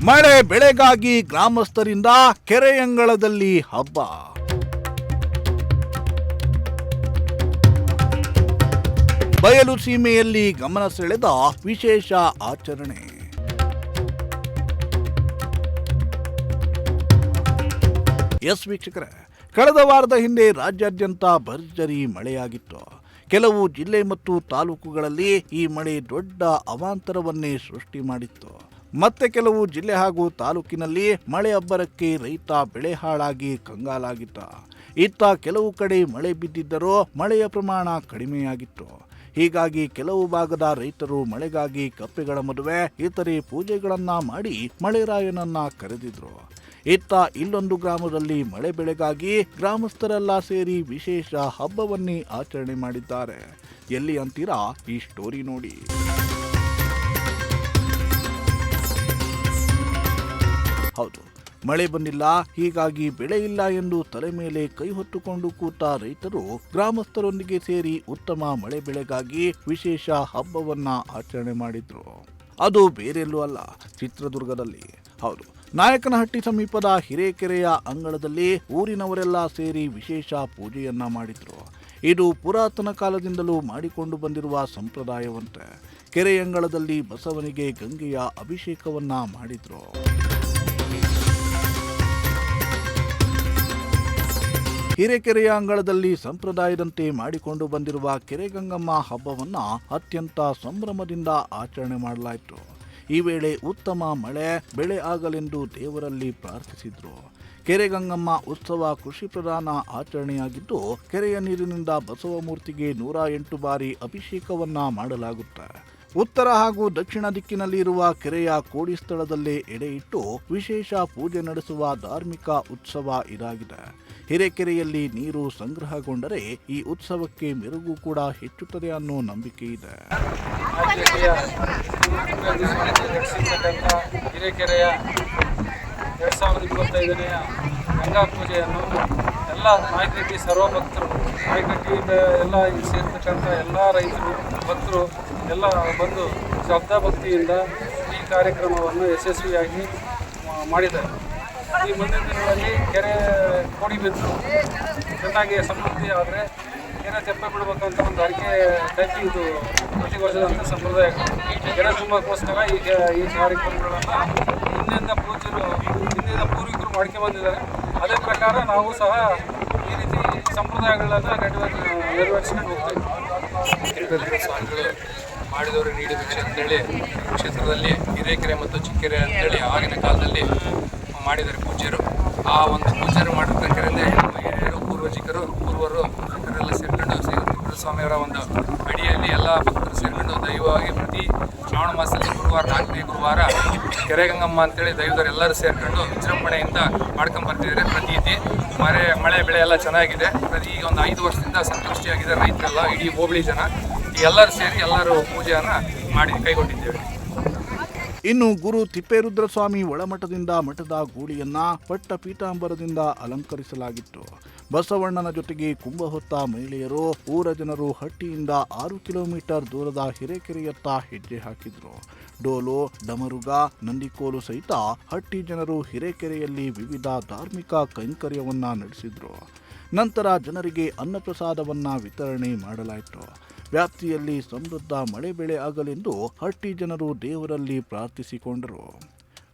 ಮಳೆ ಬೆಳೆಗಾಗಿ ಗ್ರಾಮಸ್ಥರಿಂದ ಕೆರೆಯಂಗಳದಲ್ಲಿ ಹಬ್ಬ. ಬಯಲು ಸೀಮೆಯಲ್ಲಿ ಗಮನ ಸೆಳೆದ ವಿಶೇಷ ಆಚರಣೆ. ಎಸ್ ವೀಕ್ಷಕರೇ, ಕಳೆದ ವಾರದ ಹಿಂದೆ ರಾಜ್ಯಾದ್ಯಂತ ಭರ್ಜರಿ ಮಳೆಯಾಗಿತ್ತು. ಕೆಲವು ಜಿಲ್ಲೆ ಮತ್ತು ತಾಲೂಕುಗಳಲ್ಲಿ ಈ ಮಳೆ ದೊಡ್ಡ ಅವಾಂತರವನ್ನೇ ಸೃಷ್ಟಿ ಮಾಡಿತ್ತು. ಮತ್ತೆ ಕೆಲವು ಜಿಲ್ಲೆ ಹಾಗೂ ತಾಲೂಕಿನಲ್ಲಿ ಮಳೆ ಅಬ್ಬರಕ್ಕೆ ರೈತ ಬೆಳೆ ಹಾಳಾಗಿ ಕಂಗಾಲಾಗಿದ್ದ. ಇತ್ತ ಕೆಲವು ಕಡೆ ಮಳೆ ಬಿದ್ದಿದ್ದರೂ ಮಳೆಯ ಪ್ರಮಾಣ ಕಡಿಮೆಯಾಗಿತ್ತು. ಹೀಗಾಗಿ ಕೆಲವು ಭಾಗದ ರೈತರು ಮಳೆಗಾಗಿ ಕಪ್ಪೆಗಳ ಮದುವೆ ಇತರೆ ಪೂಜೆಗಳನ್ನ ಮಾಡಿ ಮಳೆರಾಯನನ್ನ ಕರೆದಿದ್ರು. ಇತ್ತ ಇಲ್ಲೊಂದು ಗ್ರಾಮದಲ್ಲಿ ಮಳೆ ಬೆಳೆಗಾಗಿ ಗ್ರಾಮಸ್ಥರೆಲ್ಲ ಸೇರಿ ವಿಶೇಷ ಹಬ್ಬವನ್ನೇ ಆಚರಣೆ ಮಾಡಿದ್ದಾರೆ. ಎಲ್ಲಿ ಅಂತೀರಾ? ಈ ಸ್ಟೋರಿ ನೋಡಿ. ಹೌದು, ಮಳೆ ಬಂದಿಲ್ಲ, ಹೀಗಾಗಿ ಬೆಳೆ ಇಲ್ಲ ಎಂದು ತಲೆ ಮೇಲೆ ಕೈ ಹೊತ್ತುಕೊಂಡು ಕೂತ ರೈತರು ಗ್ರಾಮಸ್ಥರೊಂದಿಗೆ ಸೇರಿ ಉತ್ತಮ ಮಳೆ ಬೆಳೆಗಾಗಿ ವಿಶೇಷ ಹಬ್ಬವನ್ನ ಆಚರಣೆ ಮಾಡಿದ್ರು. ಅದು ಬೇರೆಲ್ಲೂ ಅಲ್ಲ, ಚಿತ್ರದುರ್ಗದಲ್ಲಿ. ಹೌದು, ನಾಯಕನಹಟ್ಟಿ ಸಮೀಪದ ಹಿರೇಕೆರೆಯ ಅಂಗಳದಲ್ಲಿ ಊರಿನವರೆಲ್ಲ ಸೇರಿ ವಿಶೇಷ ಪೂಜೆಯನ್ನ ಮಾಡಿದ್ರು. ಇದು ಪುರಾತನ ಕಾಲದಿಂದಲೂ ಮಾಡಿಕೊಂಡು ಬಂದಿರುವ ಸಂಪ್ರದಾಯವಂತೆ. ಕೆರೆಯಂಗಳದಲ್ಲಿ ಬಸವನಿಗೆ ಗಂಗೆಯ ಅಭಿಷೇಕವನ್ನ ಮಾಡಿದ್ರು. ಹಿರೇಕೆರೆಯ ಅಂಗಳದಲ್ಲಿ ಸಂಪ್ರದಾಯದಂತೆ ಮಾಡಿಕೊಂಡು ಬಂದಿರುವ ಕೆರೆಗಂಗಮ್ಮ ಹಬ್ಬವನ್ನ ಅತ್ಯಂತ ಸಂಭ್ರಮದಿಂದ ಆಚರಣೆ ಮಾಡಲಾಯಿತು. ಈ ವೇಳೆ ಉತ್ತಮ ಮಳೆ ಬೆಳೆ ಆಗಲೆಂದು ದೇವರಲ್ಲಿ ಪ್ರಾರ್ಥಿಸಿದ್ರು. ಕೆರೆಗಂಗಮ್ಮ ಉತ್ಸವ ಕೃಷಿ ಪ್ರಧಾನ ಆಚರಣೆಯಾಗಿದ್ದು, ಕೆರೆಯ ನೀರಿನಿಂದ ಬಸವ ಮೂರ್ತಿಗೆ 108 ಬಾರಿ ಅಭಿಷೇಕವನ್ನ ಮಾಡಲಾಗುತ್ತೆ. ಉತ್ತರ ಹಾಗೂ ದಕ್ಷಿಣ ದಿಕ್ಕಿನಲ್ಲಿ ಇರುವ ಕೆರೆಯ ಕೋಡಿ ಸ್ಥಳದಲ್ಲೇ ಎಡೆ ಇಟ್ಟು ವಿಶೇಷ ಪೂಜೆ ನಡೆಸುವ ಧಾರ್ಮಿಕ ಉತ್ಸವ ಇದಾಗಿದೆ. ಹಿರೇಕೆರೆಯಲ್ಲಿ ನೀರು ಸಂಗ್ರಹಗೊಂಡರೆ ಈ ಉತ್ಸವಕ್ಕೆ ಮೆರುಗು ಕೂಡ ಹೆಚ್ಚುತ್ತದೆ ಅನ್ನೋ ನಂಬಿಕೆ ಇದೆ. ಹಿರೇಕೆರೆಯ 2025ನೇ ಗಂಗಾ ಪೂಜೆಯನ್ನು ಎಲ್ಲ ನಾಯಕರಿಗೆ ಸರ್ವಭಕ್ತರು ನಾಯಕಟ್ಟಿಯಿಂದ ಎಲ್ಲ ಸೇರ್ತಕ್ಕಂಥ ಎಲ್ಲ ರೈತರು ಭಕ್ತರು ಎಲ್ಲ ಬಂದು ಶ್ರದ್ಧಾಭಕ್ತಿಯಿಂದ ಈ ಕಾರ್ಯಕ್ರಮವನ್ನು ಯಶಸ್ವಿಯಾಗಿ ಮಾಡಿದ್ದಾರೆ. ಈ ಮುಂದಿನ ದಿನಗಳಲ್ಲಿ ಕೆರೆ ಕೋಡಿ ಬಿದ್ದು ಚೆನ್ನಾಗಿ ಸಮೃದ್ಧಿ ಆದರೆ ಕೆರೆ ತೆಪ್ಪೆ ಬಿಡಬೇಕಂತ ಒಂದು ಅರಿಕೆ ಟೈಪ್ ಇದು ಪ್ರತಿ ವರ್ಷದಂಥ ಸಂಪ್ರದಾಯ. ಕೆರೆ ತುಂಬಕ್ಕೋಸ್ಕರ ಈ ಕಾರ್ಯಕ್ರಮಗಳನ್ನು ಹಿಂದಿನ ಪೂರ್ವಿಕರು ಮಾಡ್ಕೊಂಡು ಬಂದಿದ್ದಾರೆ. ಅದೇ ಪ್ರಕಾರ ನಾವು ಸಹ ಈ ರೀತಿ ಸಂಪ್ರದಾಯಗಳನ್ನು ನೆರವೇರಿಸ್ಕೊಂಡು ಹೋಗ್ತೇವೆ. ಸ್ವಾಮಿಗಳು ಮಾಡಿದವರು ನೀಡಿ ಭಿಕ್ಷೆ ಅಂತೇಳಿ ಕ್ಷೇತ್ರದಲ್ಲಿ ಹಿರೇಕೆರೆ ಮತ್ತು ಚಿಕ್ಕೆರೆ ಅಂತೇಳಿ ಆಗಿನ ಕಾಲದಲ್ಲಿ ಮಾಡಿದ್ದಾರೆ ಪೂಜ್ಯರು. ಆ ಒಂದು ಪೂಜ್ಯರು ಮಾಡಿರ್ತಕ್ಕಂಥ ಹಿರಿಯರು ಪೂರ್ವರು ಭಕ್ತರೆಲ್ಲ ಸೇರ್ಕೊಂಡು ಶ್ರೀ ಸ್ವಾಮಿಯವರ ಒಂದು ಅಡಿಯಲ್ಲಿ ಎಲ್ಲ ಭಕ್ತರು ಸೇರ್ಕೊಂಡು ದೈವವಾಗಿ ಪ್ರತಿ ಶ್ರಾವಣ ಮಾಸದಲ್ಲಿ ಗುರುವಾರ 4ನೇ ಗುರುವಾರ ಕೆರೆಗಂಗಮ್ಮ ಅಂತೇಳಿ ದೈವದವರು ಎಲ್ಲರೂ ಸೇರ್ಕೊಂಡು ವಿಜೃಂಭಣೆಯಿಂದ ಮಾಡ್ಕೊಂಡ್ಬರ್ತಿದ್ದಾರೆ. ಪ್ರತೀತಿ ಮಳೆ ಬೆಳೆ ಎಲ್ಲ ಚೆನ್ನಾಗಿದೆ. ಈಗ ಒಂದು 5 ವರ್ಷದಿಂದ ಸಂತುಷ್ಟಿಯಾಗಿದೆ ರೈತರೆಲ್ಲ, ಇಡೀ ಹೋಬಳಿ ಜನ ಎಲ್ಲರೂ ಸೇರಿ ಎಲ್ಲರೂ ಪೂಜೆಯನ್ನು ಮಾಡಿ ಕೈಗೊಂಡಿದ್ದೇವೆ. ಇನ್ನು ಗುರು ತಿಪ್ಪೇರುದ್ರಸ್ವಾಮಿ ಒಳಮಠದಿಂದ ಮಠದ ಗೂಳಿಯನ್ನ ಪಟ್ಟ ಪೀತಾಂಬರದಿಂದ ಅಲಂಕರಿಸಲಾಗಿತ್ತು. ಬಸವಣ್ಣನ ಜೊತೆಗೆ ಕುಂಭ ಹೊತ್ತ ಮಹಿಳೆಯರು ಊರ ಜನರು ಹಟ್ಟಿಯಿಂದ 6 ಕಿಲೋಮೀಟರ್ ದೂರದ ಹಿರೇಕೆರೆಯತ್ತ ಹೆಜ್ಜೆ ಹಾಕಿದ್ರು. ಡೋಲು, ಡಮರುಗ, ನಂದಿಕೋಲು ಸಹಿತ ಹಟ್ಟಿ ಜನರು ಹಿರೇಕೆರೆಯಲ್ಲಿ ವಿವಿಧ ಧಾರ್ಮಿಕ ಕೈಂಕರ್ಯವನ್ನ ನಡೆಸಿದ್ರು. ನಂತರ ಜನರಿಗೆ ಅನ್ನಪ್ರಸಾದವನ್ನ ವಿತರಣೆ ಮಾಡಲಾಯಿತು. ವ್ಯಾಪ್ತಿಯಲ್ಲಿ ಸಮೃದ್ಧ ಮಳೆ ಬೆಳೆ ಆಗಲೆಂದು ಹಟ್ಟಿ ಜನರು ದೇವರಲ್ಲಿ ಪ್ರಾರ್ಥಿಸಿಕೊಂಡರು.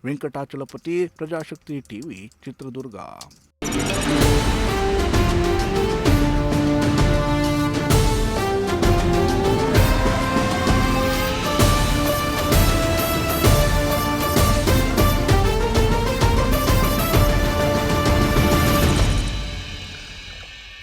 ವೆಂಕಟಾಚಲಪತಿ, ಪ್ರಜಾಶಕ್ತಿ ಟಿವಿ, ಚಿತ್ರದುರ್ಗ.